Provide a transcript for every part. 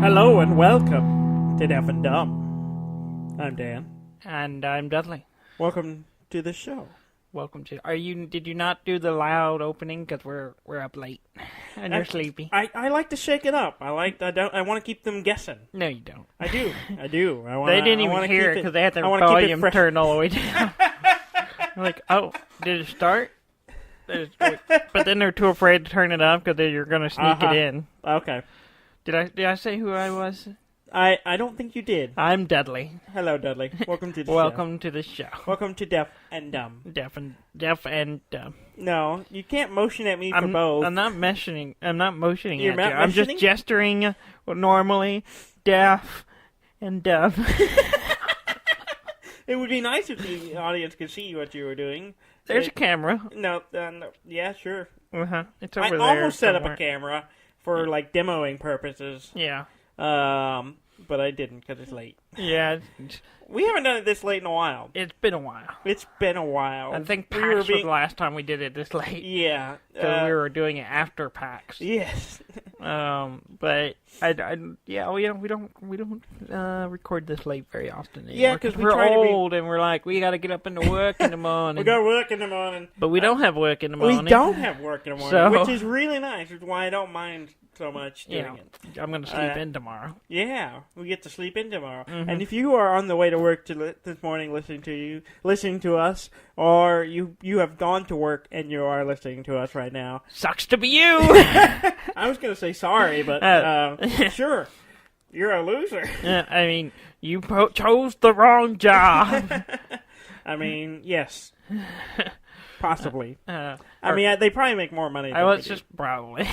Hello and welcome to Deaf and Dumb. I'm Dan. And I'm Dudley. Welcome to the show. Welcome to. Did you not do the loud opening because we're up late and you're sleepy? I like to shake it up. I want to keep them guessing. No, you don't. I do. They didn't even hear it because they had their volume turned all the way down. I'm like, oh, did it start? But then they're too afraid to turn it up because you're going to sneak it in. Okay. Did I say who I was? I don't think you did. I'm Dudley. Hello, Dudley. Welcome to the show. Welcome to the show. Welcome to Deaf and Dumb. Deaf and Dumb. No, you can't motion at me for both. I'm not motioning. I'm not motioning You're at not you. I'm just gesturing normally. Deaf and dumb. It would be nice if the audience could see what you were doing. There's a camera. No, yeah, sure. It's over there. I almost set somewhere. up a camera for demoing purposes. Yeah. But I didn't because it's late. Yeah. We haven't done it this late in a while. It's been a while. I think PAX was the last time we did it this late. Yeah. Because we were doing it after PAX. Yes. But we don't record this late very often anymore. Yeah, because we're old and we're like, we got to get up into work in the morning. We got to work in the morning. But we don't have work in the morning. We don't have work in the morning, which is really nice. Which is why I don't mind so much doing it. I'm going to sleep in tomorrow. Yeah, we get to sleep in tomorrow. Mm-hmm. And if you are on the way to work this morning listening to us, or you have gone to work and you are listening to us right now. Sucks to be you! I was going to say sorry, but sure. You're a loser. I mean, you chose the wrong job. I mean, yes. Possibly. I mean, they probably make more money. I was just probably.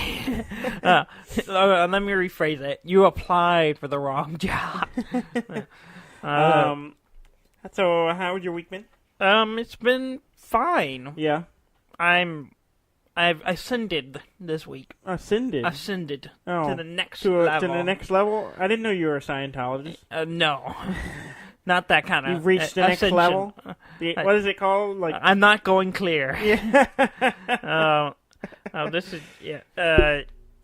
Let me rephrase it. You applied for the wrong job. So how has your week been? It's been fine. Yeah. I've ascended this week. Ascended to the next level. To the next level? I didn't know you were a Scientologist. No. Not that kind of. You've reached the next level. What is it called? I'm not going clear. Yeah. This is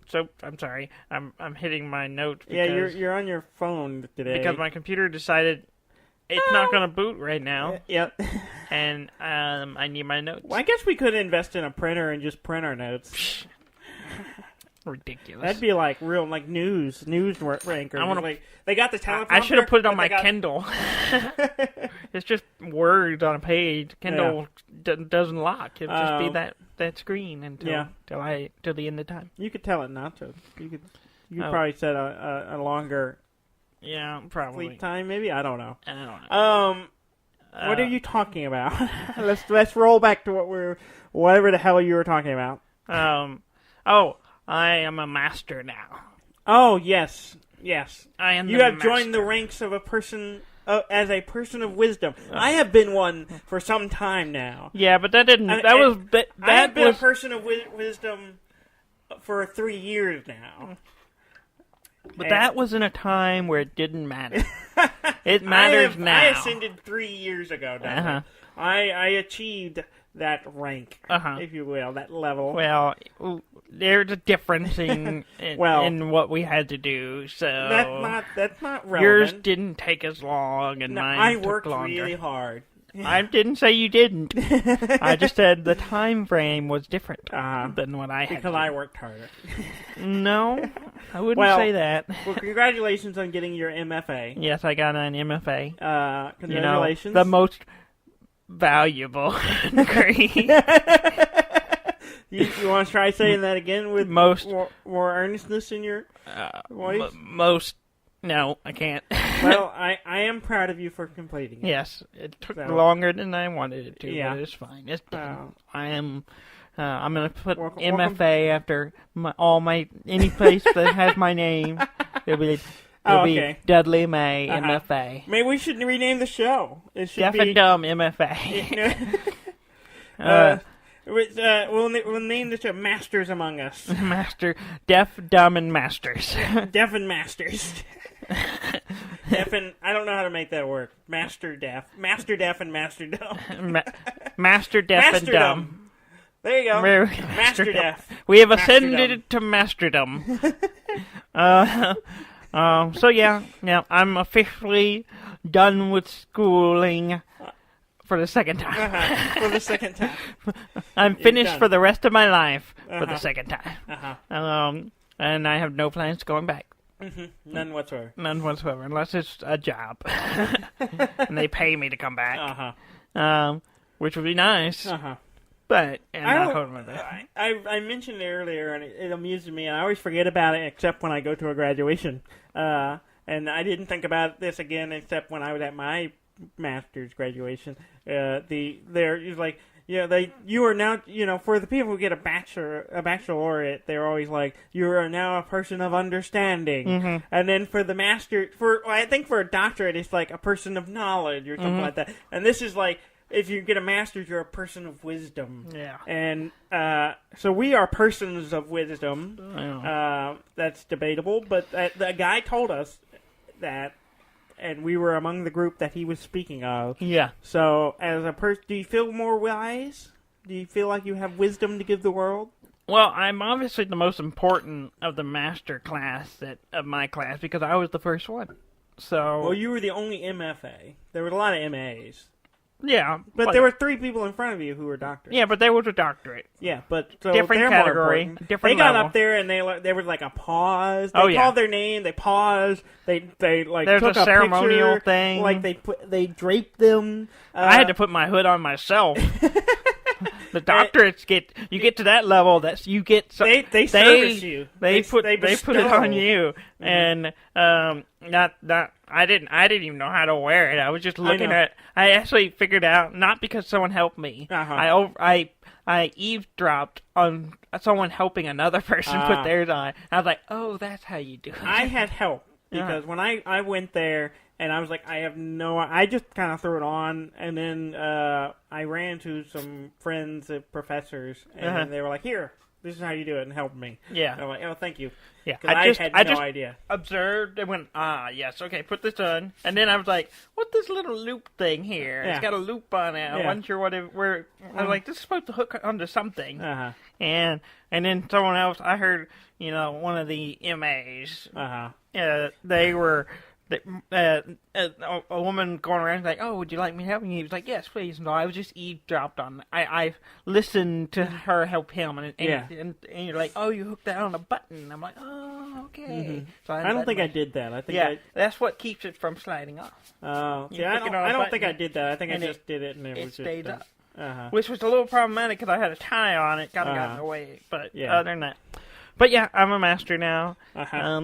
So I'm sorry. I'm hitting my notes. Because you're on your phone today because my computer decided it's not going to boot right now. Yep. And I need my notes. Well, I guess we could invest in a printer and just print our notes. Ridiculous. That'd be real news rankers. They got the teleprompter. I should have put it on my Kindle. It's just words on a page. Kindle doesn't lock. It'll just be that screen until the end of time. You could tell it not to. You could probably set a longer probably sleep time. Maybe I don't know. What are you talking about? let's roll back to whatever the hell you were talking about. I am a master now. Oh, yes. I am. You have joined the ranks of a person as a person of wisdom. I have been one for some time now. Yeah, but that didn't. I have been a person of wisdom for 3 years now. But that was in a time where it didn't matter. It matters now. I ascended 3 years ago. I achieved that rank, if you will, that level. Well, there's a difference in what we had to do. So that's not relevant. Yours didn't take as long, and mine took worked longer. Really hard. I didn't say you didn't. I just said the time frame was different than what I had. Because I worked harder. No, I wouldn't say that. Well, congratulations on getting your MFA. Yes, I got an MFA. Congratulations. The most valuable degree. You want to try saying that again with more earnestness in your voice? No, I can't. Well, I am proud of you for completing it. Yes, it took longer than I wanted it to, but it's fine. It's done. I'm going to put MFA after any place that has my name. It'll be Dudley May MFA. Maybe we should rename the show. It should Deaf and Dumb MFA. We'll name the show Masters Among Us. Deaf, Dumb, and Masters. Deaf and Masters. Deaf and I don't know how to make that work. Master Deaf, and Master Dumb. Master Deaf and Dumb. There you go. Master Deaf. We have ascended to Masterdom. So yeah, I'm officially done with schooling for the second time. For the second time. I'm finished for the rest of my life for the second time. And I have no plans to going back. None whatsoever. None whatsoever, unless it's a job. And they pay me to come back. Which would be nice. But I'm not holding with that. I mentioned it earlier, and it amused me, and I always forget about it except when I go to a graduation. And I didn't think about this again except when I was at my master's graduation. They're like, you are now, for the people who get a baccalaureate, they're always like, you are now a person of understanding. And then for the master, I think for a doctorate, it's like a person of knowledge or something like that. And this is like, if you get a master's, you're a person of wisdom. Yeah. And so we are persons of wisdom. That's debatable, but the guy told us that, and we were among the group that he was speaking of. Yeah. So, as a person, do you feel more wise? Do you feel like you have wisdom to give the world? Well, I'm obviously the most important of the master class of my class because I was the first one. So. Well, you were the only MFA. There were a lot of MAs. Yeah, but there were 3 people in front of you who were doctorates. Yeah, but they was a doctorate. Yeah, but so different category, different. They got level. Up there and there was like a pause. They called their name. They paused. They like there's took a ceremonial picture, thing. Like they draped them. I had to put my hood on myself. The doctorates get to that level that you get. They service you. They put it on you, and I didn't even know how to wear it. I was just looking at. I actually figured out, not because someone helped me. I eavesdropped on someone helping another person put theirs on. I was like, oh, that's how you do it. I had help because when I went there. And I was like, I just kind of threw it on, and then I ran to some friends, professors, and they were like, here, this is how you do it, and helped me. Yeah. And I'm like, oh, thank you. Yeah. I had no idea. Observed and went, yes, okay, put this on. And then I was like, what's this little loop thing here? Yeah. It's got a loop on it. I wasn't sure I was like, this is supposed to hook onto something. And then someone else, I heard, one of the MAs, they were... a woman going around like, oh, would you like me to help you? He was like, yes, please. No, I was just eavesdropped on. I listened to her help him, and you're like, oh, you hooked that on a button. I'm like, oh, okay. So I don't think I did that. I think that's what keeps it from sliding off. I don't think I did that. I think I just did it, and it was stayed just up. Which was a little problematic because I had a tie on it, kind of got in the way. But other than that. But yeah, I'm a master now.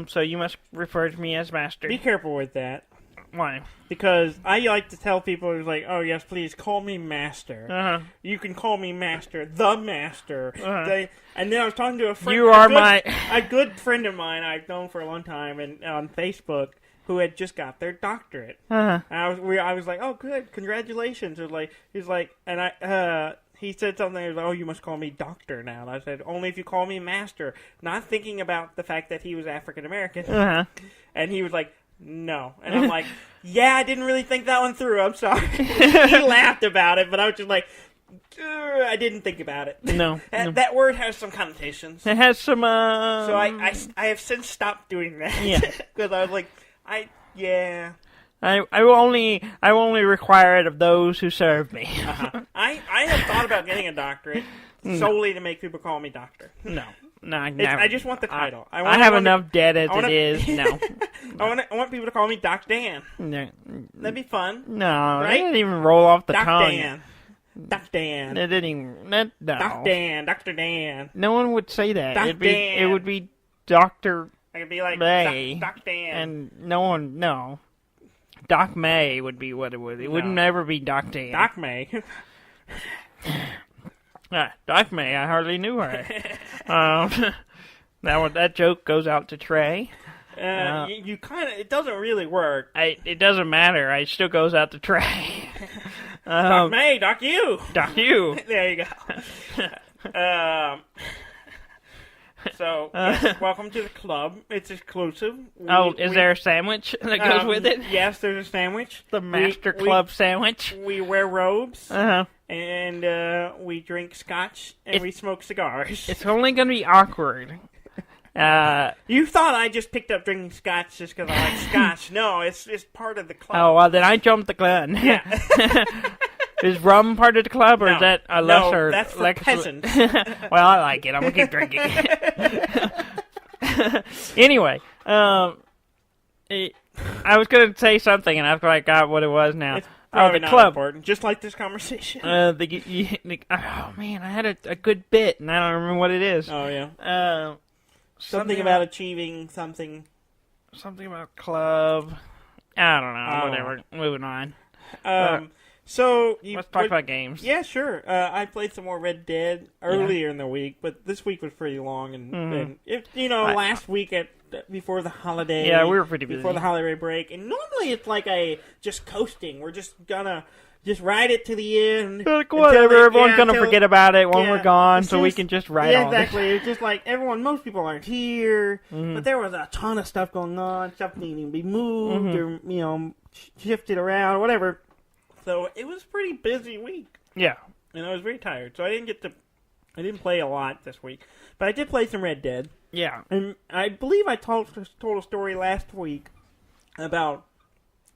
So you must refer to me as master. Be careful with that. Why? Because I like to tell people, who's like, oh yes, please call me master. You can call me master, the master. And then I was talking to a friend. A good friend of mine I've known for a long time, and on Facebook, who had just got their doctorate. And I was like, oh good, congratulations. He said something like, oh, you must call me doctor now. And I said, only if you call me master. Not thinking about the fact that he was African-American. And he was like, no. And I'm like, yeah, I didn't really think that one through. I'm sorry. He laughed about it, but I was just like, I didn't think about it. No. That word has some connotations. It has some, So I have since stopped doing that. Yeah. Because I was like, I will only require it of those who serve me. I have thought about getting a doctorate solely to make people call me doctor. No, I just want the title. I have enough debt as it is. No, I want people to call me Doc Dan. No, that'd be fun. No, right? They didn't even roll off the Doc tongue. Dan. Doc Dan. It didn't even. No. Doc Dan. Dr. Dan. No one would say that. Doc Dan. It would be Dr. I could be like Doc Dan. And no one. No. Doc May would be what it would. It would never be Doc Dan. Doc May. Doc May, I hardly knew her. That joke goes out to Trey. You kind of. It doesn't really work. It doesn't matter. It still goes out to Trey. Doc May, Doc you. Doc you. There you go. So, yes, welcome to the club. It's exclusive. Is there a sandwich that goes with it? Yes, there's a sandwich. The Master Club sandwich. We wear robes. And we drink scotch, and we smoke cigars. It's only going to be awkward You thought I just picked up drinking scotch just because I like scotch. No, it's part of the club. Oh, well, then I jumped the gun. Yeah. Is rum part of the club, or is that a lesser... No, that's for peasants. Well, I like it. I'm going to keep drinking. Anyway, I was going to say something, and I forgot what it was now. It's probably the not club. important, just like this conversation. Oh, man, I had a good bit, and I don't remember what it is. Oh, yeah. Something about achieving something. Something about club. I don't know. Whatever. Moving on. So let's talk about games. Yeah, sure. I played some more Red Dead earlier in the week, but this week was pretty long, and last week before the holiday. Yeah, we were pretty busy before the holiday break, and normally it's like just coasting. We're just gonna ride it to the end. Like, whatever, everyone's gonna forget about it when we're gone, so we can just ride on. Exactly. It's just like most people aren't here, but there was a ton of stuff going on. Stuff needing to be moved or shifted around, whatever. So it was a pretty busy week. Yeah. And I was very tired, so I didn't play a lot this week. But I did play some Red Dead. Yeah. And I believe I told a story last week about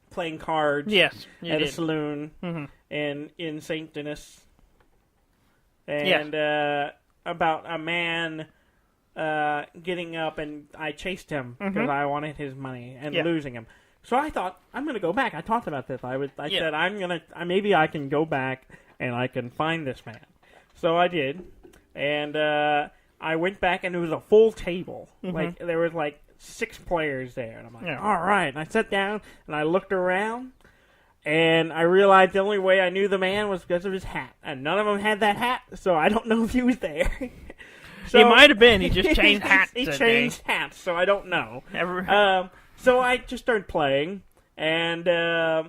playing cards at a saloon and in St. Denis. And about a man getting up, and I chased him because I wanted his money and losing him. So I thought, I'm going to go back. I talked about this. I said, maybe I can go back and I can find this man. So I did. And I went back, and it was a full table. Like, there was 6 players there. And I'm like, all right. And I sat down, and I looked around, and I realized the only way I knew the man was because of his hat. And none of them had that hat, so I don't know if he was there. So, he might have been. He just changed hats. He changed hats, so I don't know. So I just started playing, and I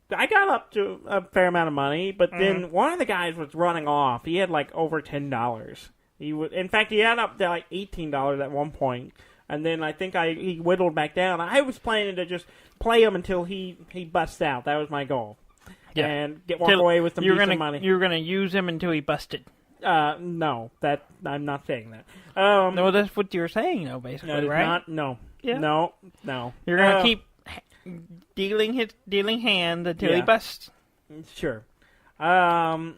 got up to a fair amount of money, but then one of the guys was running off. He had over $10. In fact, he had up to $18 at one point, and then I think he whittled back down. I was planning to just play him until he busts out. That was my goal. Yeah. And walk away with some decent money. You were going to use him until he busted. No, I'm not saying that. No, that's what you're saying, though, basically, right? No. Yeah. No. You're gonna keep dealing hand until he busts. Sure. So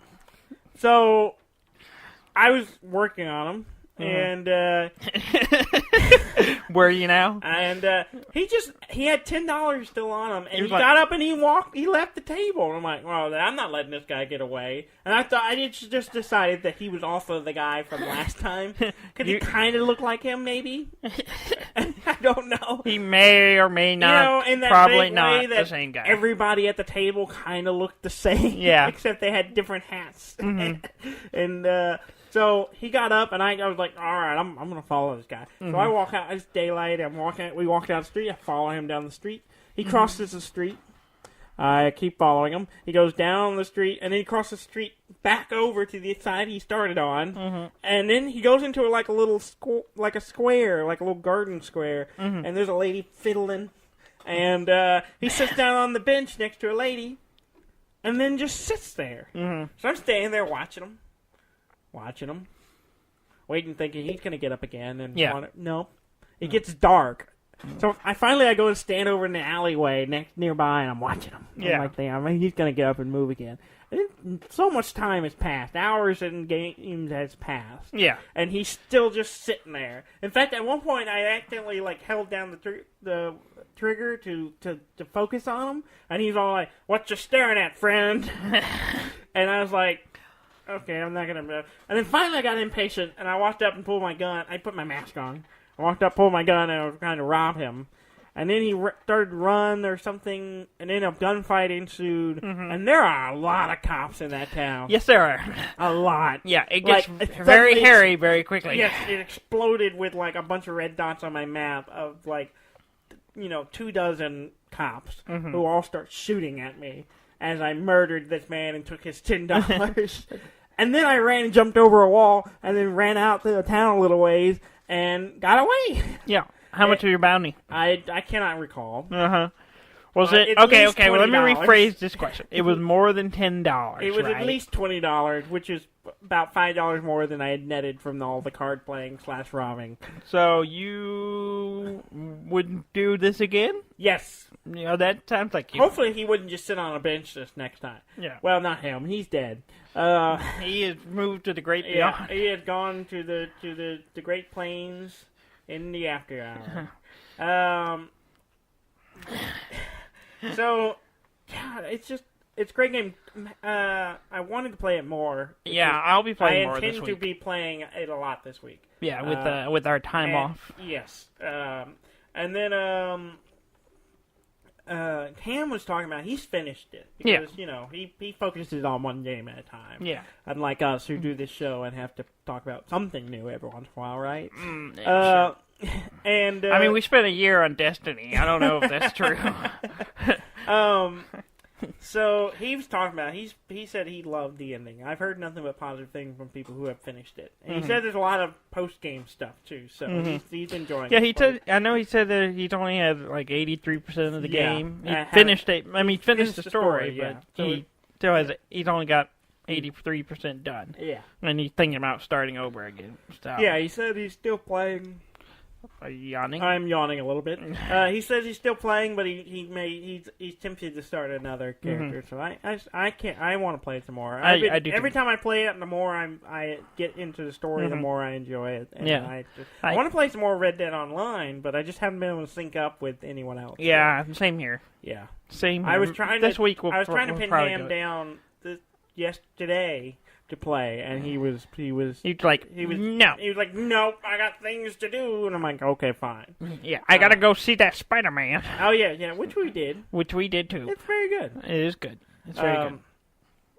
I was working on him, and where are you now? And he had $10 still on him, and he got up and he left the table. And I'm like, well, I'm not letting this guy get away. And I just decided that he was also the guy from last time, because he kind of looked like him, maybe. I don't know. He may or may not. In that probably big not way that the same guy. Everybody at the table kind of looked the same. Yeah. Except they had different hats. And so he got up, and I was like, all right, I'm going to follow this guy. So I walk out. It's daylight. We walk down the street. I follow him down the street. He crosses the street. I keep following him. He goes down the street, and then he crosses the street back over to the side he started on. And then he goes into a little square, like a little garden square. And there's a lady fiddling. And he sits down on the bench next to a lady, and then just sits there. So I'm standing there watching him, waiting, thinking he's going to get up again. And no. It gets dark. So I go and stand over in the alleyway nearby, and I'm watching him. I'm like, he's going to get up and move again. And so much time has passed. Hours and games has passed. Yeah. And he's still just sitting there. In fact, at one point, I accidentally held down the trigger to focus on him, and he's all like, "What you staring at, friend?" And I was like, okay, I'm not going to... And then finally I got impatient, and I walked up and pulled my gun. I put my mask on. I walked up, pulled my gun, and I was trying to rob him. And then he started to run or something, and then a gunfight ensued. And there are a lot of cops in that town. Yes, there are. A lot. Yeah, it gets very hairy very quickly. Yes, it exploded with a bunch of red dots on my map of 24 cops who all start shooting at me as I murdered this man and took his $10. And then I ran and jumped over a wall and then ran out to the town a little ways and got away. Yeah. How much was your bounty? I cannot recall. Was it? Okay, well, let me rephrase this question. It was more than $10. It was at least $20, which is about $5 more than I had netted from all the card playing / robbing. So you wouldn't do this again? Yes. You know, that sounds like you. Hopefully he wouldn't just sit on a bench this next time. Yeah. Well, not him. He's dead. He has moved to the great beyond. Yeah, he had gone to the Great Plains in the after hour. So, God, it's a great game. I wanted to play it more. Yeah, I'll be playing more this week. I intend to be playing it a lot this week. Yeah, with our time off. Yes. And then Ham was talking about he's finished it because he focuses on one game at a time. Yeah. Unlike us who do this show and have to talk about something new every once in a while, right? Sure. And I mean, we spent a year on Destiny. I don't know if that's true. So he was talking about he said he loved the ending. I've heard nothing but positive things from people who have finished it. And he said there's a lot of post game stuff too, so he's enjoying it. Yeah, I know he said that he's only had like 83% of the game. He finished it. I mean, finished the story, but he still has. He's only got 83% done. Yeah, and he's thinking about starting over again. So. Yeah, he said he's still playing. Are you yawning? I'm yawning a little bit. He says he's still playing, but he's tempted to start another character. So I can't. I want to play it some more. I do every time I play it, the more I get into the story, the more I enjoy it. And yeah, I want to play some more Red Dead Online, but I just haven't been able to sync up with anyone else. Yeah, so. Same here. Yeah, same. Here. I was trying this week. I was trying to pin Ham down yesterday to play, and he was like, no, I got things to do, and I'm like, okay, fine. Yeah, I gotta go see that Spider-Man. Oh yeah, which we did. Which we did too. It's very good. It is good. It's very good.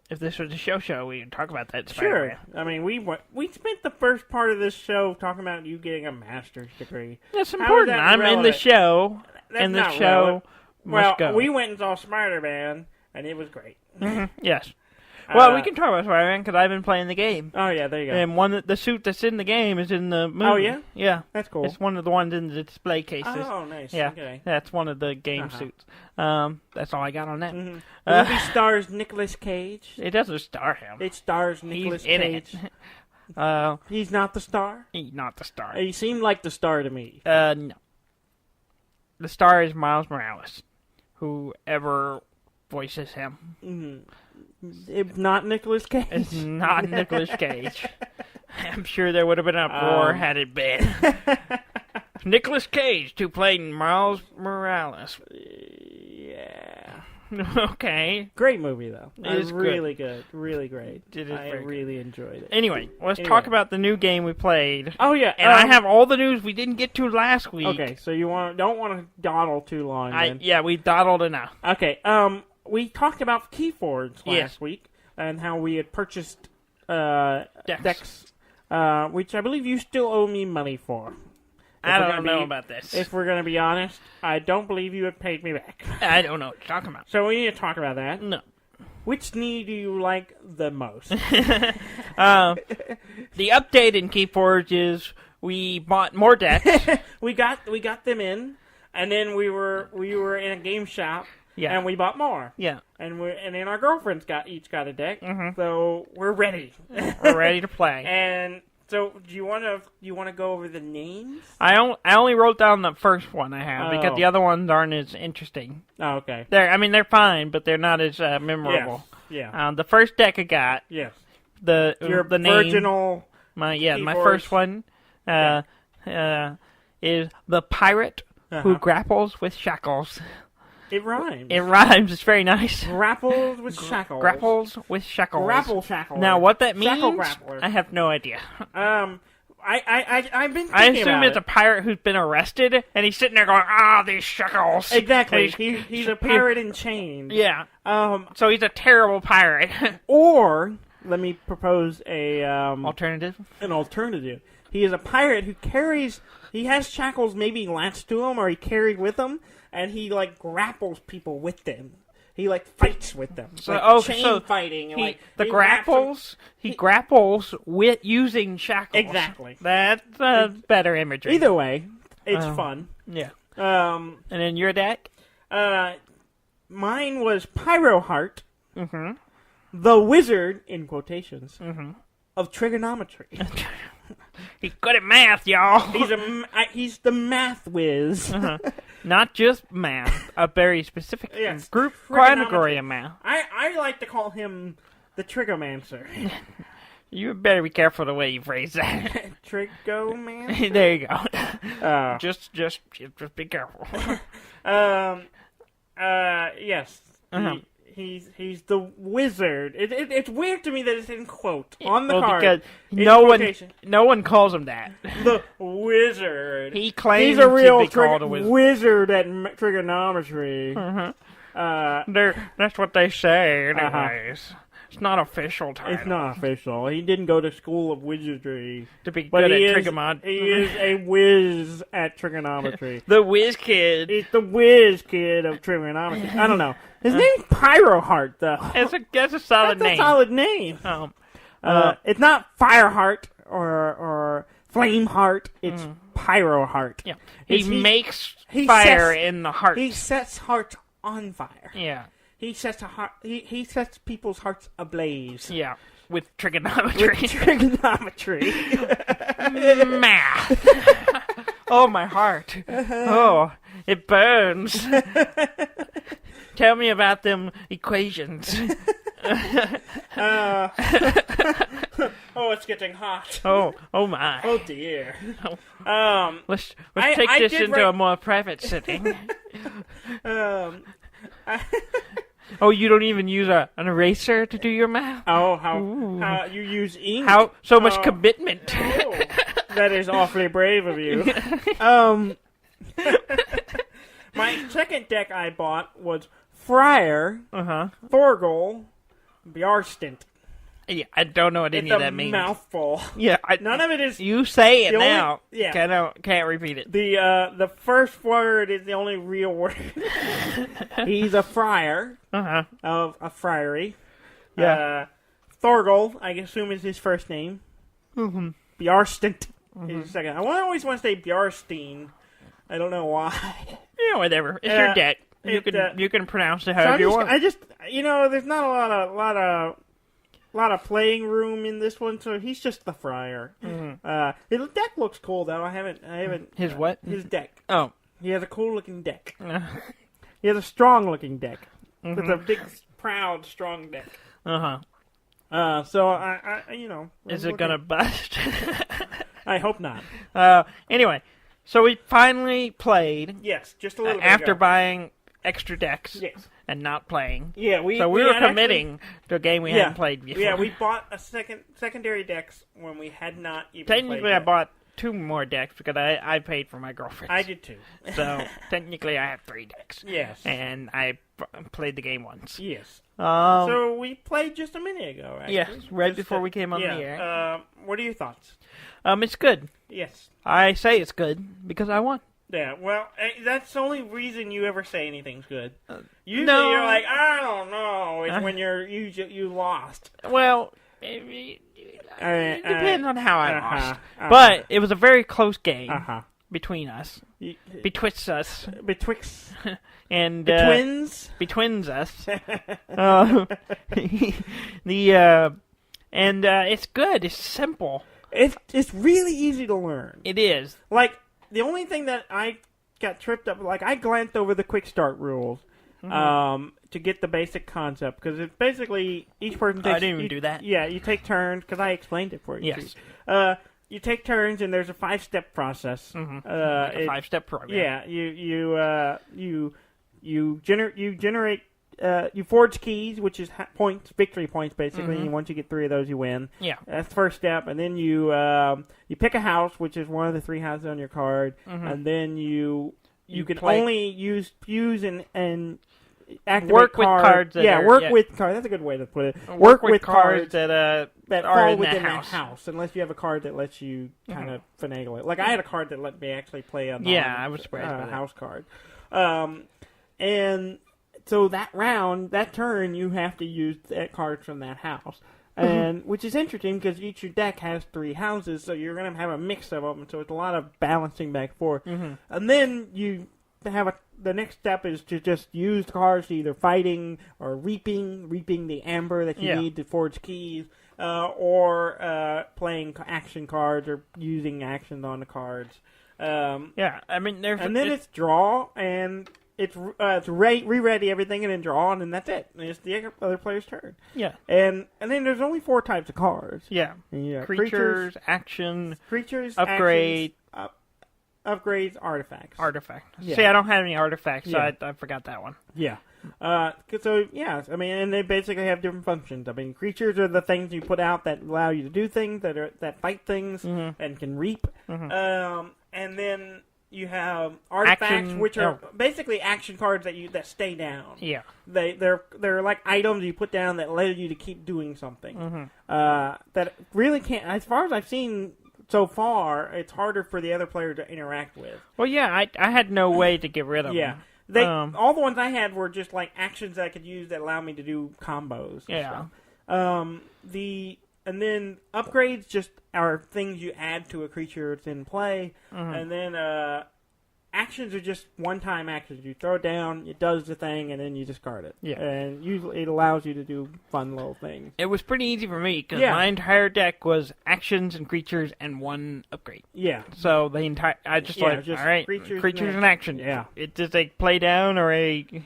If this was a show, we could talk about that Spider-Man. Sure. I mean, we spent the first part of this show talking about you getting a master's degree. That's important. I'm in the show, and the show must go. We went and saw Spider-Man, and it was great. Yes. Well, we can talk about Spider-Man because I've been playing the game. Oh yeah, there you go. And the suit that's in the game is in the movie. Oh yeah, yeah, that's cool. It's one of the ones in the display cases. Oh, nice. Yeah, okay. That's one of the game suits. That's all I got on that. The movie stars Nicolas Cage. It doesn't star him. It stars Nicolas Cage. He's not the star. He's not the star. He seemed like the star to me. No. The star is Miles Morales, whoever voices him. It's not Nicolas Cage. It's not Nicolas Cage. I'm sure there would have been an uproar had it been. Nicolas Cage to play Miles Morales. Yeah. Okay. Great movie, though. It is really good. Really great. I really enjoyed it. Anyway, let's talk about the new game we played. Oh, yeah. And I have all the news we didn't get to last week. Okay, so you don't want to dawdle too long, then. Yeah, we dawdled enough. Okay, we talked about Keyforge last week and how we had purchased decks, which I believe you still owe me money for. I don't know about this. If we're going to be honest, I don't believe you have paid me back. I don't know what you're talking about. So we need to talk about that. No. Which knee do you like the most? The update in Keyforge is we bought more decks. we got them in, and then we were in a game shop. Yeah. And we bought more. Yeah. And then our girlfriends each got a deck. So we're ready. We're ready to play. And so do you want to go over the names? I only wrote down the first one I have because the other ones aren't as interesting. Oh, okay. They're fine, but they're not as memorable. Yes. Yeah. The first deck I got. Yes. The name. Virginal. My first one is the pirate who grapples with shackles. It rhymes. It rhymes. It's very nice. Grapples with shackles. Grapples with shackles. Grapple shackles. Now, what that means, Shackle grappler. I have no idea. I've been thinking I assume it's it. a pirate who's been arrested, and he's sitting there going, these shackles. Exactly. He's a pirate in chains. Yeah. So he's a terrible pirate. Or, let me propose alternative. An alternative. He is a pirate who he has shackles maybe latched to him, or he carried with him, and he, grapples people with them. He, fights with them. Chain fighting. He grapples with using shackles. Exactly. That's better imagery. Either way, it's fun. Yeah. And then your deck? Mine was Pyro Heart. Mm-hmm. The Wizard, in quotations. Mm-hmm. of trigonometry. He's good at math, y'all. He's the math whiz. Not just math, a very specific group category of math. I like to call him the Trigomancer. You better be careful the way you phrase that. Trigomancer? There you go. Just be careful. Yes. He's the wizard. It's weird to me that it's in quote on the card. Because no one calls him that. The wizard. He claims he's a real to be called a wizard. Wizard at trigonometry. That's what they say, anyways. It's not official title. It's not official. He didn't go to school of wizardry to be good at trigonometry. He is a whiz at trigonometry. The whiz kid. He's the whiz kid of trigonometry. I don't know. His name's Pyroheart, though. That's a solid name. That's a solid name. It's not Fireheart or Flameheart. It's Pyroheart. Yeah. He makes fire in the heart. He sets hearts on fire. Yeah. He sets he sets people's hearts ablaze. Yeah, with trigonometry. Math. Oh, my heart. Oh, it burns. Tell me about them equations. Oh, it's getting hot. Oh my. Oh dear. Let's take this into a more private setting. Oh, you don't even use an eraser to do your math? Oh, how you use ink? How so much commitment? Oh, that is awfully brave of you. My second deck I bought was Friar, Thorgal, Bjarstint. Yeah, I don't know what any of that means. It's a mouthful. Yeah, none of it is. You say it now. Yeah, can't repeat it. The first word is the only real word. He's a friar of a friary. Yeah. Thorgal, I assume, is his first name. Bjarstint is his second. I always want to say Bjarstein. I don't know why. Yeah, whatever. It's your deck. You can pronounce it however you want. There's not a lot of playing room in this one, so he's just the friar. His deck looks cool, though. I haven't. His what? His deck. Oh, he has a cool looking deck. He has a strong looking deck. It's a big, proud, strong deck. So I is it gonna bust? I hope not. Anyway, so we finally played. Yes, just a little bit after ago. buying extra decks. Yes. And not playing. Yeah, we were committing to a game we hadn't played before. Yeah, we bought a secondary decks when we had not even technically played I yet. bought 2 more decks because I paid for my girlfriend. I did too. So technically I have 3 decks. Yes. And I played the game once. Yes. So we played just a minute ago, actually. Yes, right before we came on the air. What are your thoughts? It's good. Yes. I say it's good because I won. Yeah, well, that's the only reason you ever say anything's good. Usually you're like, I don't know. It's when you lost. Well, it depends on how I lost. But it was a very close game between us. Betwixt us. Betwixt. And Betwins? Betwins us. And it's good. It's simple. It's really easy to learn. It is. Like, the only thing that I got tripped up, like, I glanced over the quick start rules to get the basic concept, because it's basically each person takes... I didn't even do that. Yeah, you take turns, because I explained it for you. Yes. You take turns, and there's a 5-step process. Like a 5-step program. Yeah, you generate... you forge keys, which is victory points, basically. And once you get 3 of those, you win. Yeah. That's the first step. And then you pick a house, which is one of the 3 houses on your card. And then you can only use and activate work with cards. With cards. That's a good way to put it. Work with cards that that are fall in within that house, unless you have a card that lets you kind of finagle it. Like, I had a card that let me actually play a I was surprised by that. house card. And so that turn, you have to use that card from that house. And which is interesting because each of your deck has 3 houses, so you're going to have a mix of them, so it's a lot of balancing back and forth. And then you have the next step is to just use cards, either fighting or reaping the amber that you need to forge keys. or playing action cards or using actions on the cards. Yeah, I mean, it's draw, and it's re-ready everything, and then draw, and then that's it. And it's the other player's turn. Yeah. And then there's only 4 types of cards. Yeah. Creatures, action, upgrade. Upgrades, artifacts. Yeah. See, I don't have any artifacts, so I forgot that one. Yeah. So, yeah, I mean, and they basically have different functions. I mean, creatures are the things you put out that allow you to do things, that fight things, and can reap. And then you have artifacts, which are basically action cards that stay down. Yeah. They're like items you put down that allow you to keep doing something. That really can't, as far as I've seen so far, it's harder for the other player to interact with. Well, yeah, I had no way to get rid of them. All the ones I had were just like actions that I could use that allow me to do combos. Yeah. And then upgrades just are things you add to a creature that's in play. And then actions are just one-time actions. You throw it down, it does the thing, and then you discard it. Yeah. And usually it allows you to do fun little things. It was pretty easy for me, because my entire deck was actions and creatures and 1 upgrade. Yeah. So the entire... I just all right, creatures and actions. Yeah. It's just a play down or a... Is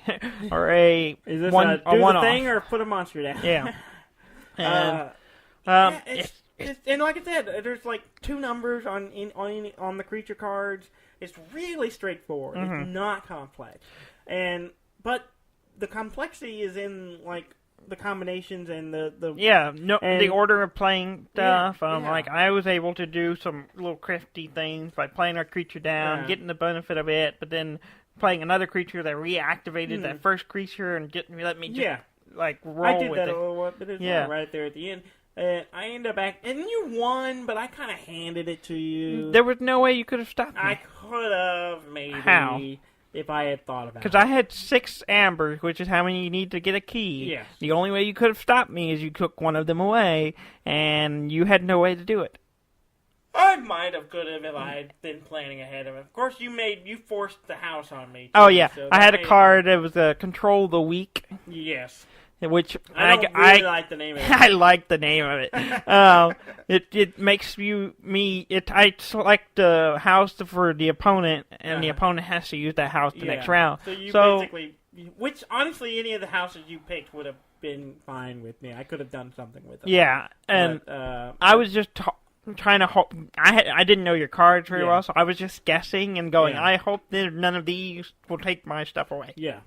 this one, do a one the off. thing or put a monster down? Yeah. And... and like I said, there's like 2 numbers on the creature cards. It's really straightforward. It's not complex, but the complexity is in like the combinations and the order of playing stuff. Like I was able to do some little crafty things by playing our creature down, getting the benefit of it, but then playing another creature that reactivated that first creature and let me just like roll with it. I did that a little bit as well right there at the end. I ended up and you won, but I kind of handed it to you. There was no way you could have stopped me. I could have, maybe. How? If I had thought about it. Because I had 6 ambers, which is how many you need to get a key. Yes. The only way you could have stopped me is you took one of them away, and you had no way to do it. I might have could have if I had been planning ahead of it. Of course, you forced the house on me. Too, oh, yeah. So I had a card that was Control the Weak. Yes. Which I really like the name of it. I like the name of it. It makes I select the house for the opponent, and the opponent has to use that house the next round. So basically, which honestly, any of the houses you picked would have been fine with me. I could have done something with them. Yeah, and I was just trying to hope. I didn't know your cards very well, so I was just guessing and going. I hope that none of these will take my stuff away. Yeah.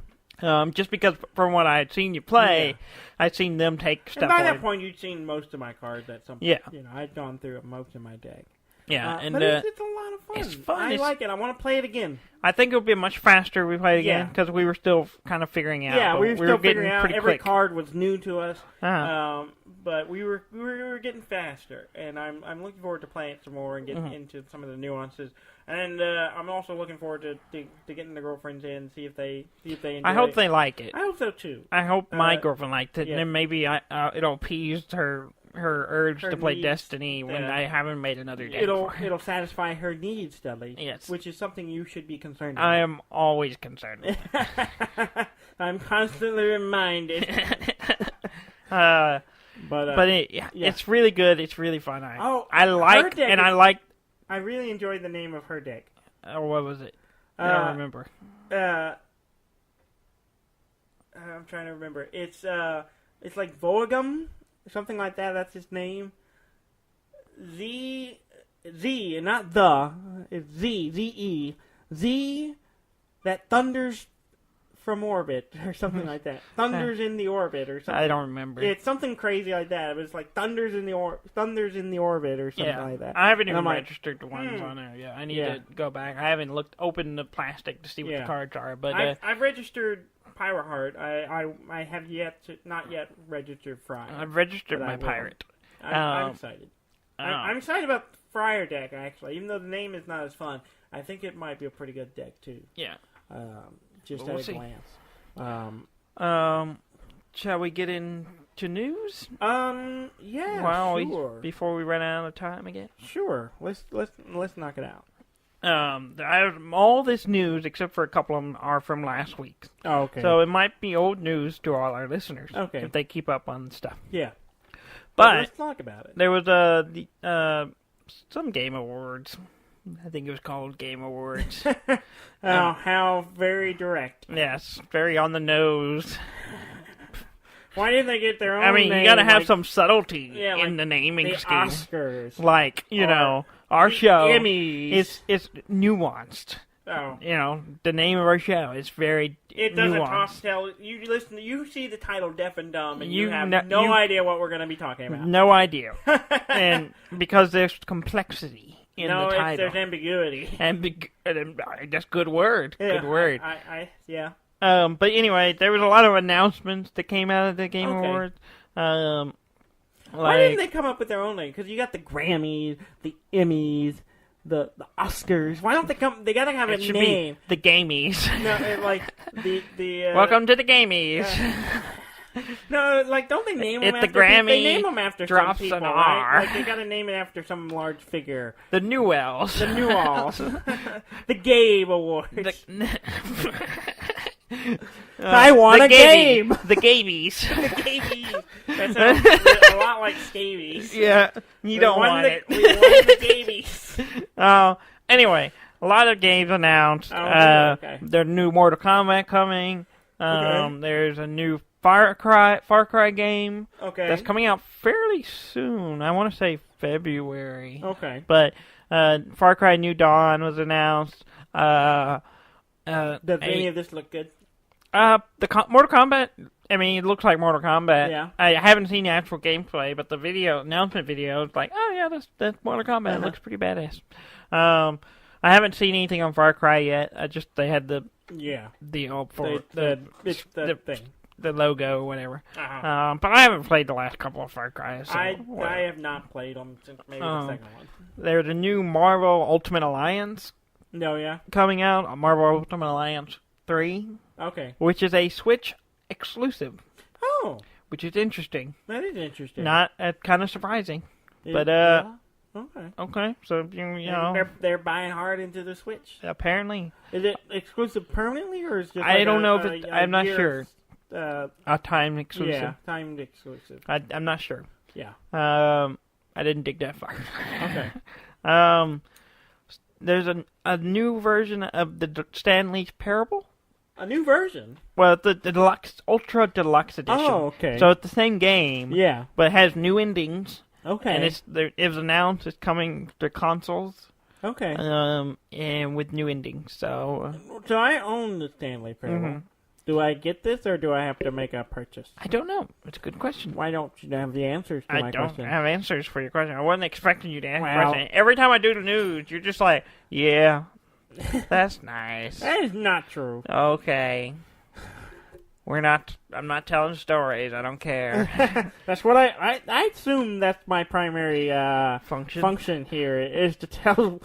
Just because from what I had seen you play, I'd seen them take stuff away. And by that point, you'd seen most of my cards at some point. Yeah. I'd gone through most of my deck. Yeah, but it's a lot of fun. It's fun. I like it. I want to play it again. I think it'll be much faster if we play it again, because we were still kind of figuring out. Yeah, we were still figuring out. Every quick. card was new to us, but we were getting faster, and I'm looking forward to playing it some more and getting into some of the nuances. And I'm also looking forward to getting the girlfriends in and see if they enjoy I hope they like it. I hope so too. I hope my girlfriend liked it, and then maybe it'll appease her urge to play Destiny when I haven't made another deck. It'll satisfy her needs, Dudley. Yes, which is something you should be concerned with. I am always concerned with. I'm constantly reminded. It's really good. It's really fun. I really enjoyed the name of her deck. Oh, what was it? I don't remember. I'm trying to remember. It's like Voagum, something like that. That's his name. Z, not the. It's Z-E. Z that thunders from orbit or something like that. Thunders in the orbit or something. I don't remember. It's something crazy like that. It was like thunders in the orbit or something like that. I haven't even registered the ones on there. Yeah, I need to go back. I haven't opened the plastic to see what the cards are. But I've registered Pirate Heart. I have not yet registered Friar. I've registered my Pirate. I'm excited. I'm excited about Friar deck actually, even though the name is not as fun. I think it might be a pretty good deck too. Yeah. Just at a glance. Shall we get into news? Yeah. Well, sure. Before we run out of time again. Sure. Let's knock it out. All this news, except for a couple of them, are from last week. Oh, okay. So it might be old news to all our listeners. Okay. If they keep up on stuff. Yeah. But let's talk about it. There was some Game Awards. I think it was called Game Awards. How very direct. Yes, very on the nose. Why didn't they get their own I mean, name, you gotta have some subtlety like in the naming the scheme. Oscars. Like, our show Emmys. is nuanced. Oh. The name of our show is very It doesn't nuanced. tell you listen. You see the title "Deaf and Dumb," and you have no idea what we're going to be talking about. No idea, and because there's complexity in the title, there's ambiguity. I guess good word. Yeah, good word. Yeah. But anyway, there was a lot of announcements that came out of the Game Awards. Why didn't they come up with their own name? Because you got the Grammys, the Emmys, the Oscars. Why don't they come? They gotta have a name. The Gamies. No, like the. Welcome to the Gamies. No, like don't they name them It's after the Grammy. They name them after drops some people, an R. right? Like they gotta name it after some large figure. The Newells. The Newells. The Gabe Awards. I want a game. The Gabies. The Gabies. That sounds a lot like scabies. Yeah, you don't want it. We won the Gabies. Anyway, a lot of games announced. Okay. There's new Mortal Kombat coming. There's a new Far Cry game. Okay. That's coming out fairly soon. I want to say February. Okay. But Far Cry New Dawn was announced. Does any of this look good? Mortal Kombat. I mean, it looks like Mortal Kombat. Yeah. I haven't seen the actual gameplay, but the announcement video is like, oh yeah, that's Mortal Kombat. It looks pretty badass. I haven't seen anything on Far Cry yet. They had the logo or whatever. Uh-huh. But I haven't played the last couple of Far Cry's. So I have not played them since maybe the second one. There's a new Marvel Ultimate Alliance. No, yeah. Coming out, Marvel Ultimate Alliance 3. Okay. Which is a Switch exclusive. Oh. Which is interesting. That is interesting. Not kind of surprising. But yeah. Okay. Okay. So you know they're buying hard into the Switch. Apparently. Is it exclusive permanently or is it just I don't know if I'm not sure. A timed exclusive. Yeah, timed exclusive. I'm not sure. Yeah. I didn't dig that far. Okay. There's a new version of the Stanley's Parable. A new version? Well, the deluxe, ultra deluxe edition. Oh, okay. So it's the same game. Yeah. But it has new endings. Okay. And it was announced it's coming to consoles. Okay. And with new endings. So I own the Stanley Parable. Mm-hmm. Do I get this or do I have to make a purchase? I don't know. It's a good question. Why don't you have the answers to my question? I don't have answers for your question. I wasn't expecting you to answer the question. Every time I do the news, you're just like, yeah, that's nice. That is not true. Okay. I'm not telling stories. I don't care. That's what I assume that's my primary function here is to tell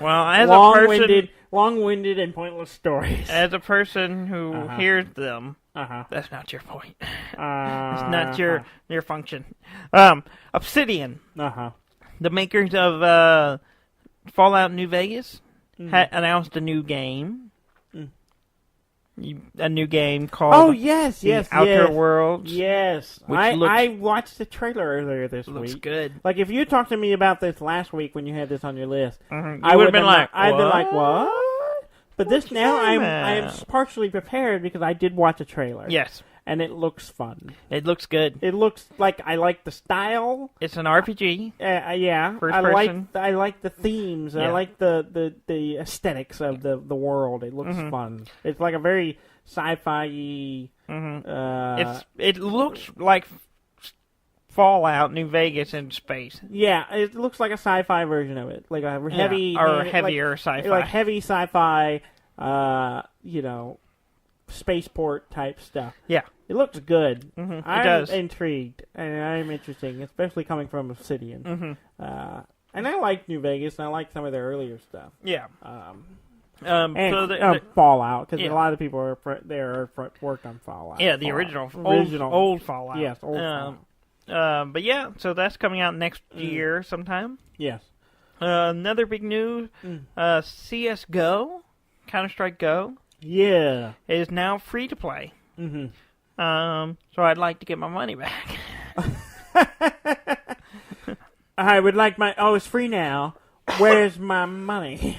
long-winded and pointless stories. As a person who hears them, that's not your point. It's not your function. Obsidian, the makers of Fallout New Vegas, announced a new game. A new game called Outer Worlds. Yes. I watched the trailer earlier this week. Looks good. Like, if you talked to me about this last week when you had this on your list, I would have been like, I'd been like, what? But this now, I am partially prepared because I did watch a trailer. Yes. And it looks fun. It looks good. It looks like I like the style. It's an RPG. Yeah. First person. I like the themes. Yeah. I like the aesthetics of the world. It looks fun. It's like a very sci-fi. It looks like Fallout New Vegas in space. Yeah, it looks like a sci-fi version of it, like a heavier sci-fi, like heavy sci-fi. Spaceport type stuff. Yeah. It looks good. I'm intrigued, and I'm interested, especially coming from Obsidian. And I like New Vegas, and I like some of their earlier stuff. Yeah. Fallout, because a lot of people are worked on Fallout. Yeah, the original old Fallout. Yes, old Fallout. But yeah, so that's coming out next year sometime. Yes. Another big news, CS:GO, Counter-Strike Go. Yeah. Is now free to play. So I'd like to get my money back. I would like my... Oh, it's free now. Where's my money?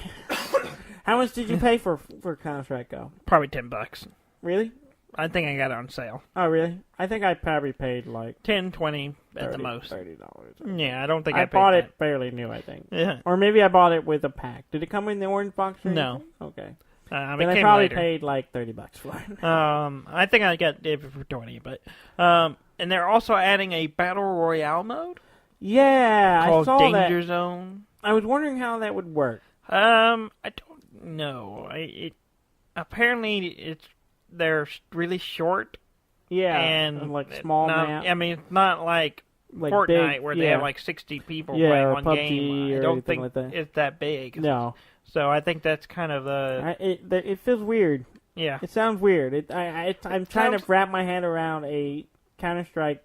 How much did you pay for Counter-Strike Go? Probably $10. Really? I think I got it on sale. Oh, really? I think I probably paid like... 10, 20 at the most. $30. Yeah, I don't think I bought it fairly new, I think. Yeah. Or maybe I bought it with a pack. Did it come in the orange box or No. anything? Okay. Then I probably paid like $30 for it. I think I got it for 20, but and they're also adding a battle royale mode. Yeah, I saw Danger that. Zone. I was wondering how that would work. I don't know. Apparently they're really short. Yeah, and like small maps. I mean, it's not like Fortnite big, where they have like 60 people yeah, playing or one PUBG game. I or don't think like that. it's that big. No. So I think that's kind of it feels weird. Yeah. It sounds weird. I'm trying to wrap my head around a Counter-Strike.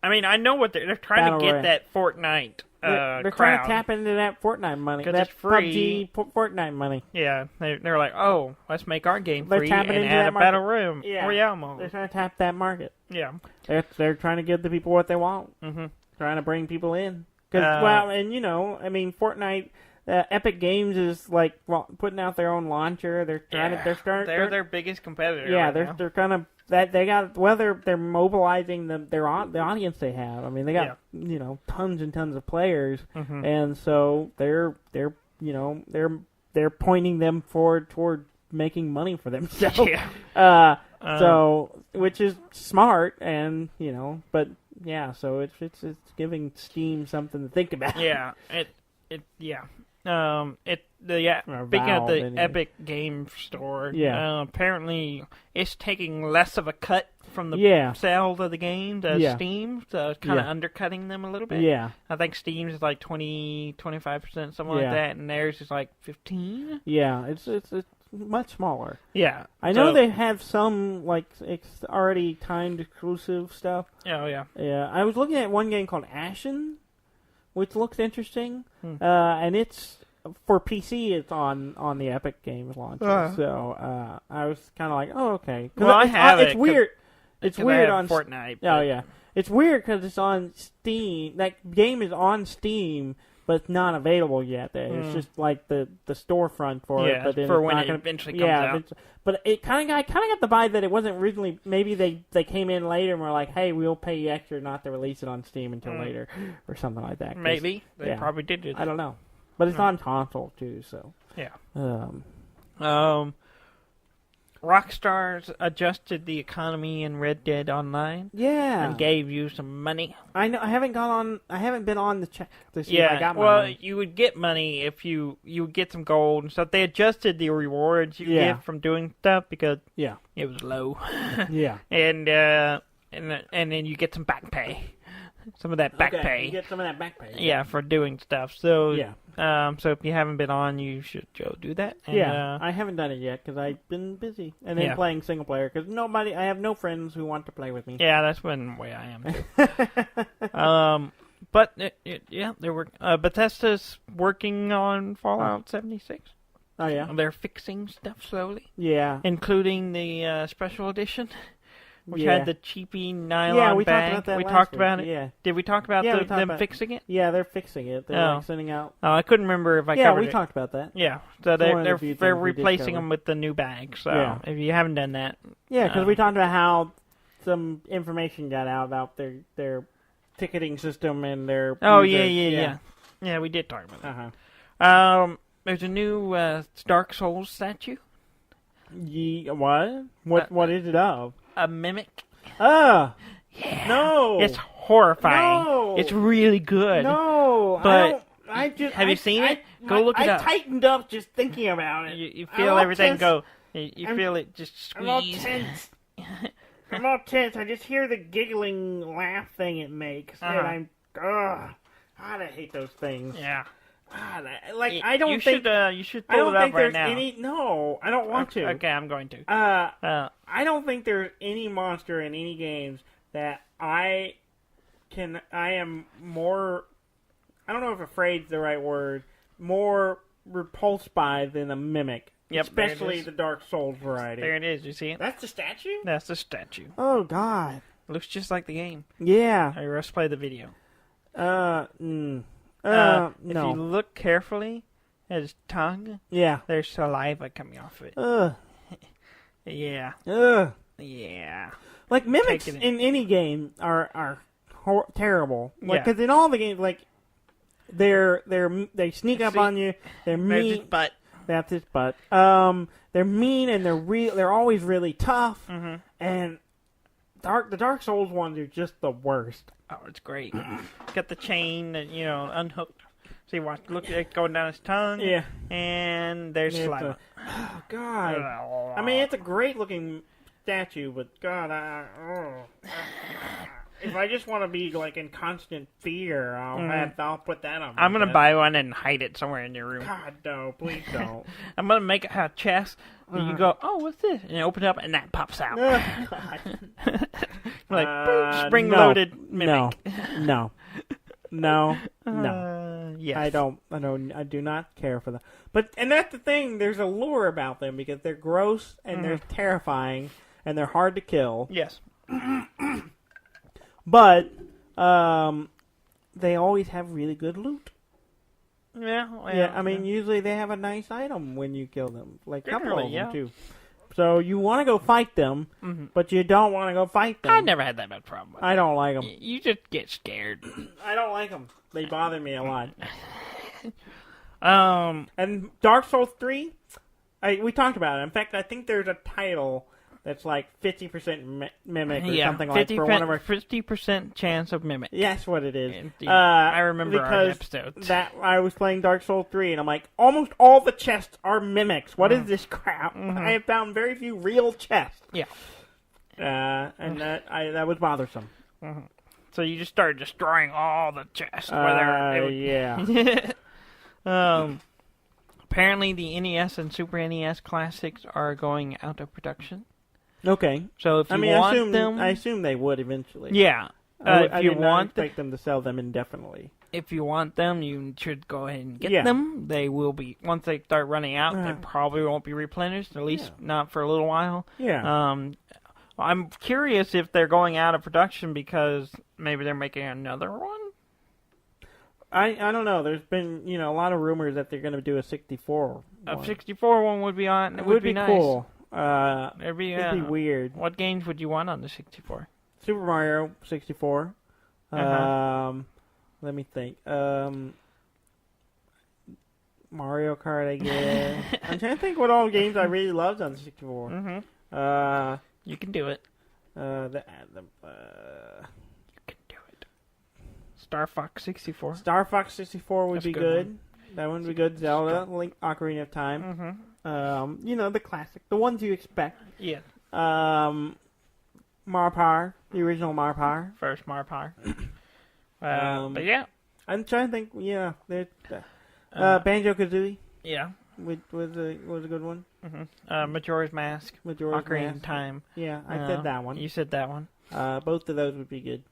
I mean, I know what they're trying to get that Fortnite they're crowd. trying to tap into that Fortnite money. That it's free. PUBG Fortnite money. Yeah. They're like, oh, let's make our game free tapping and into add that a battle royale mode. They're trying to tap that market. Yeah. They're trying to give the people what they want. Mm-hmm. Trying to bring people in. I mean, Fortnite, Epic Games is like putting out their own launcher. They're trying to. They're their biggest competitor. Yeah, right they're kind of that they got. They're mobilizing the audience they have. I mean, they got tons and tons of players, and so they're pointing them toward making money for themselves. Yeah. So which is smart, and but. Yeah, so it's giving Steam something to think about. Yeah, speaking of the Epic Game Store, apparently it's taking less of a cut from the sales of the game to Steam, so it's kind of undercutting them a little bit. Yeah, I think Steam's is like 20-25%, something like that, and theirs is like 15%. Yeah, it's much smaller. Yeah, I know they have some like already timed exclusive stuff. Oh yeah, yeah. I was looking at one game called Ashen, which looks interesting, and it's for PC. It's on the Epic Games launcher, so I was kind of like, oh okay. Well, I have it. It's weird. It's weird on Fortnite. Oh yeah, it's weird because it's on Steam. That game is on Steam. But it's not available yet. It's just like the storefront for it. But then for when it eventually comes out. But I kind of got the vibe that it wasn't originally. Maybe they came in later and were like, "Hey, we'll pay you extra not to release it on Steam until later," or something like that. Maybe they probably did do that. I don't know. But it's on console too, so yeah. Rockstar's adjusted the economy in Red Dead Online. Yeah, and gave you some money. I know. I haven't been on the check to see if I got my money. You would get money if you would get some gold and stuff. They adjusted the rewards you get from doing stuff because it was low. Yeah, and then you get some back pay. Some of that back pay. You get some of that back pay. Yeah, for doing stuff. So so if you haven't been on, you should go do that. And, I haven't done it yet because I've been busy and then playing single player because I have no friends who want to play with me. Yeah, that's one way I am too. But there were Bethesda's working on Fallout 76. Oh yeah, they're fixing stuff slowly. Yeah, including the special edition. Which had the cheapy nylon we bag. Talked about that we talked about week. it. Yeah. Did we talk about them fixing it? Yeah, they're fixing it. They're like sending out. Oh, I couldn't remember if I covered it. Yeah, we talked about that. Yeah, so they're replacing them with the new bag. So if you haven't done that, because we talked about how some information got out about their ticketing system and their. Oh yeah. We did talk about that. There's a new Dark Souls statue. What? What is it of? A mimic. Yeah. No. It's horrifying. No. It's really good. No. But have you seen it? Go look it up. I tightened up just thinking about it. You feel everything go. You feel it just squeeze. I'm all tense. I'm all tense. I just hear the giggling laugh thing it makes, and I'm. God, I hate those things. Yeah. I don't think you should pull it up right now. No, I don't want to. Okay, I'm going to. I don't think there's any monster in any games that I am more. I don't know if afraid's the right word. More repulsed by than a mimic. Yep, especially the Dark Souls variety. There it is. You see it? That's the statue. That's the statue. Oh God! Looks just like the game. Yeah. All right, let's play the video. No. If you look carefully at his tongue, there's saliva coming off it. Yeah. Yeah. Like, mimics in any game are terrible. Like, because in all the games, like, they sneak up on you. They're mean. There's his butt. That's his butt. They're mean and they're always really tough. Mm-hmm. And the Dark Souls ones are just the worst. Oh, it's great. Got the chain that, unhooked. So you look at it going down his tongue. Yeah. And there's saliva. Oh, God. I mean, it's a great looking statue, but God, if I just want to be like in constant fear, I'll put that on. I'm gonna buy one and hide it somewhere in your room. God, no, please don't. I'm gonna make a chest. And you go, oh, what's this? And you open it up, and that pops out. Like, boom, spring-loaded mimic. No. Yes. I do not care for them. And that's the thing. There's a lure about them because they're gross and they're terrifying and they're hard to kill. Yes. But they always have really good loot. Yeah. I mean, usually they have a nice item when you kill them. Like a couple of them, too. So you want to go fight them, but you don't want to go fight them. I never had that much problem. I don't like them. You just get scared. I don't like them. They bother me a lot. And Dark Souls 3, we talked about it. In fact, I think there's a title that's like 50% mimic or something like for one of our 50% chance of mimic. That's what it is. I remember our episodes. That I was playing Dark Souls 3 and I'm like, almost all the chests are mimics. What is this crap? I have found very few real chests. Yeah. And that was bothersome. So you just started destroying all the chests. Yeah. Apparently the NES and Super NES classics are going out of production. Okay. So if you want them... I assume they would eventually. Yeah. I did not expect them to sell them indefinitely. If you want them, you should go ahead and get them. They will be... Once they start running out, they probably won't be replenished, at least not for a little while. Yeah. I'm curious if they're going out of production because maybe they're making another one? I don't know. There's been, a lot of rumors that they're going to do a 64 one. A 64 one would be on. It would be nice. Cool. It'd be weird. What games would you want on the 64? Super Mario 64. Let me think. Mario Kart, I guess. I'm trying to think what all games I really loved on the 64. You can do it. You can do it. Star Fox 64. Star Fox 64 would be good. One. That one would be good. Zelda, Link, Ocarina of Time. The classic. The ones you expect. Yeah. Marpar. The original Marpar. First Marpar. But yeah. I'm trying to think. Yeah. Banjo-Kazooie. Yeah. Was a good one. Majora's Mask. Ocarina of Time. Yeah, I said that one. You said that one. Both of those would be good.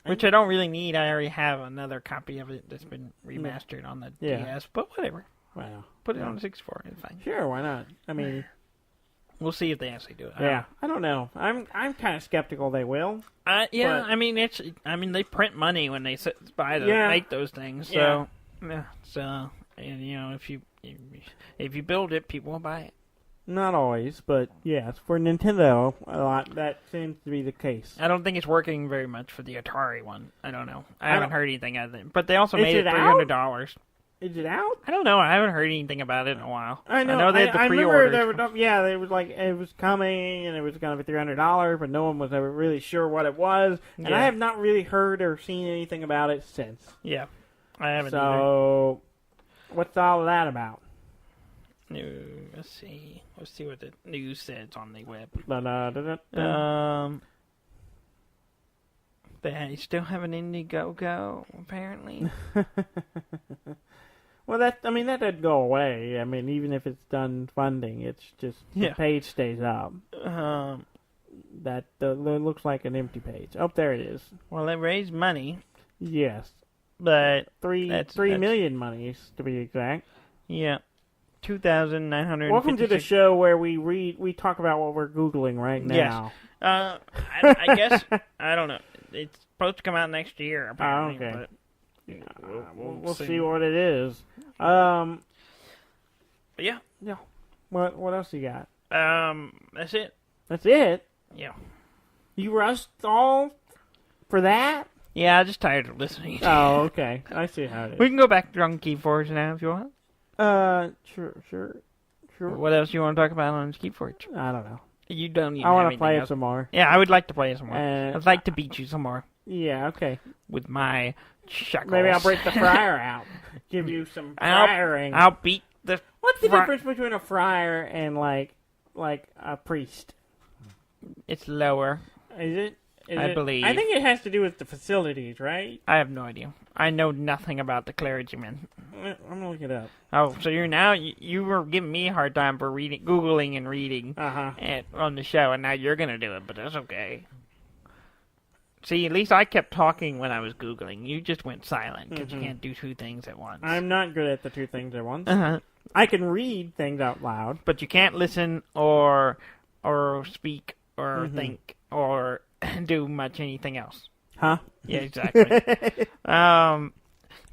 Which I don't really need. I already have another copy of it that's been remastered on the DS, but whatever. Wow. Put it on the 64. It's fine. Sure, why not? I mean, we'll see if they actually do it. I don't know. I'm kind of skeptical they will. Yeah, but, they print money when they make those things. So, and if you build it, people will buy it. Not always, but yes, for Nintendo, a lot that seems to be the case. I don't think it's working very much for the Atari one. I don't know. I haven't heard anything out of it. But they also made it $300. Is it out? I don't know. I haven't heard anything about it in a while. I know they had the pre-orders. They was like it was coming and it was going to be $300, but no one was ever really sure what it was, and I have not really heard or seen anything about it since. Yeah, I haven't. So, what's all of that about? Let's see what the news says on the web. They still have an Indiegogo, apparently. Well, that doesn't go away. I mean, even if it's done funding, it's just the page stays up. That looks like an empty page. Oh, there it is. Well, they raised money. Yes, but $3 million monies to be exact. Yeah. 2,900. Welcome to the show where we talk about what we're Googling right now. Yes. I guess, I don't know. it's supposed to come out next year, apparently. Okay. But we'll see what it is. But yeah. Yeah. What else you got? That's it. That's it? Yeah. You rushed all for that? Yeah, I'm just tired of listening. Oh, okay. I see how it is. We can go back to Keyforge now if you want. Sure. What else you want to talk about on Keyforge? I don't know. You don't even I want have to play anything it some more. Yeah, I would like to play it some more. I'd like to beat you some more. Yeah, okay. With my chuckles. Maybe I'll break the fryer out. Give you some frying. I'll beat the... What's the difference between a friar and, like a priest? It's lower. Is it? I believe. I think it has to do with the facilities, right? I have no idea. I know nothing about the clergyman. I'm going to look it up. Oh, so you were giving me a hard time for Googling and reading on the show, and now you're going to do it, but that's okay. See, at least I kept talking when I was Googling. You just went silent, because you can't do two things at once. I'm not good at the two things at once. Uh-huh. I can read things out loud. But you can't listen or speak or think or do much anything else. Huh? Yeah, exactly. But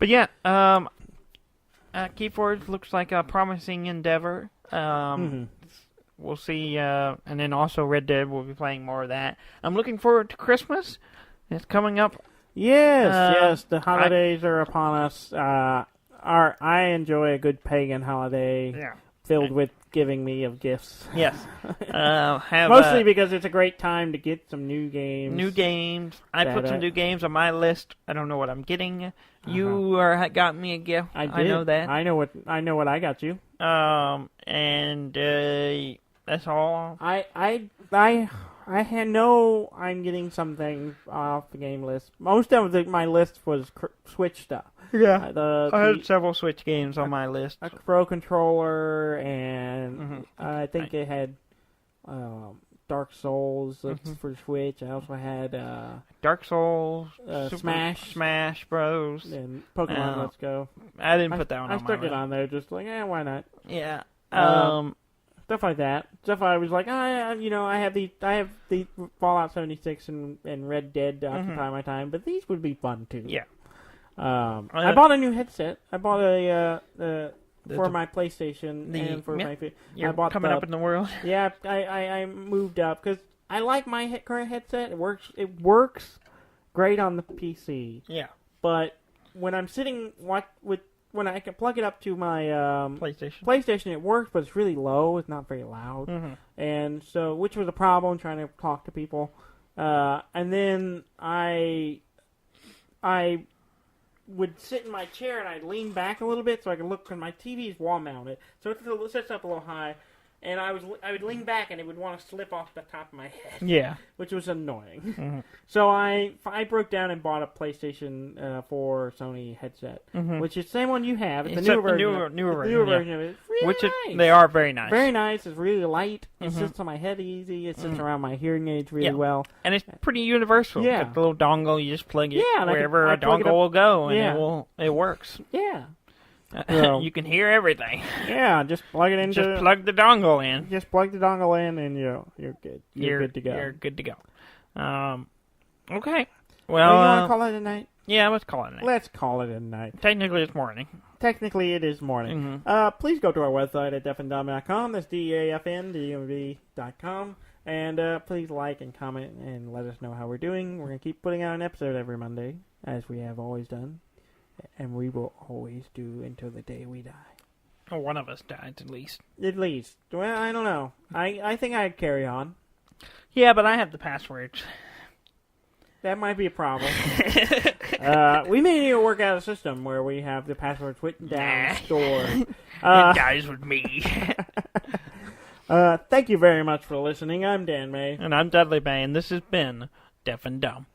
yeah, Keyforge looks like a promising endeavor. We'll see, and then also Red Dead, we'll be playing more of that. I'm looking forward to Christmas. It's coming up. Yes, the holidays are upon us. I enjoy a good pagan holiday filled with giving me of gifts. Yes. Mostly because it's a great time to get some new games. I put some new games on my list. I don't know what I'm getting. You got me a gift. I did. I know that. I know what I got you. And that's all. I know I'm getting something off the game list. Most of my list was Switch stuff. Yeah, I had several Switch games on my list. A Pro controller, and I think it had Dark Souls for Switch. I also had Dark Souls, Smash Bros, and Pokemon Let's Go. I didn't put that one on my list. I stuck it on there just like, why not? Yeah. Stuff like that. Stuff I was like, I have the Fallout 76 and Red Dead to occupy my time, but these would be fun too. Yeah. I bought a new headset. I bought for my PlayStation and for my. You're coming up in the world. Yeah, I moved up because I like my current headset. It works great on the PC. Yeah. But when I'm sitting when I can plug it up to my PlayStation, it works, but it's really low. It's not very loud, and so which was a problem trying to talk to people. And then I would sit in my chair and I'd lean back a little bit so I could look, because my TV's wall mounted, so it sits up a little high, and I would lean back and it would want to slip off the top of my head. Yeah, which was annoying. So I broke down and bought a PlayStation 4 Sony headset, which is the same one you have. It's the newer version. Newer version of it. It's really nice. They are very nice. Very nice. It's really light. It sits on my head easy. It sits around my hearing aids really well. And it's pretty universal. Yeah. Like the little dongle, you just plug it wherever a dongle it will go, and it works. Yeah. You can hear everything. Yeah, just plug it into. Just plug the dongle in. Just plug the dongle in, and you're good. You're good to go. You're good to go. Okay. Well, you want to call it a night? Yeah, let's call it a night. Let's call it a night. Technically, it's morning. Technically, it is morning. Please go to our website at deafandumb.com. That's DEAFNDUMB.com. And please like and comment and let us know how we're doing. We're going to keep putting out an episode every Monday, as we have always done. And we will always do until the day we die. Or one of us dies, at least. At least. Well, I don't know. I think I'd carry on. Yeah, but I have the passwords. That might be a problem. We may need to work out a system where we have the passwords written down, stored. It dies with me. Thank you very much for listening. I'm Dan May. And I'm Dudley May, and this has been Deaf and Dumb.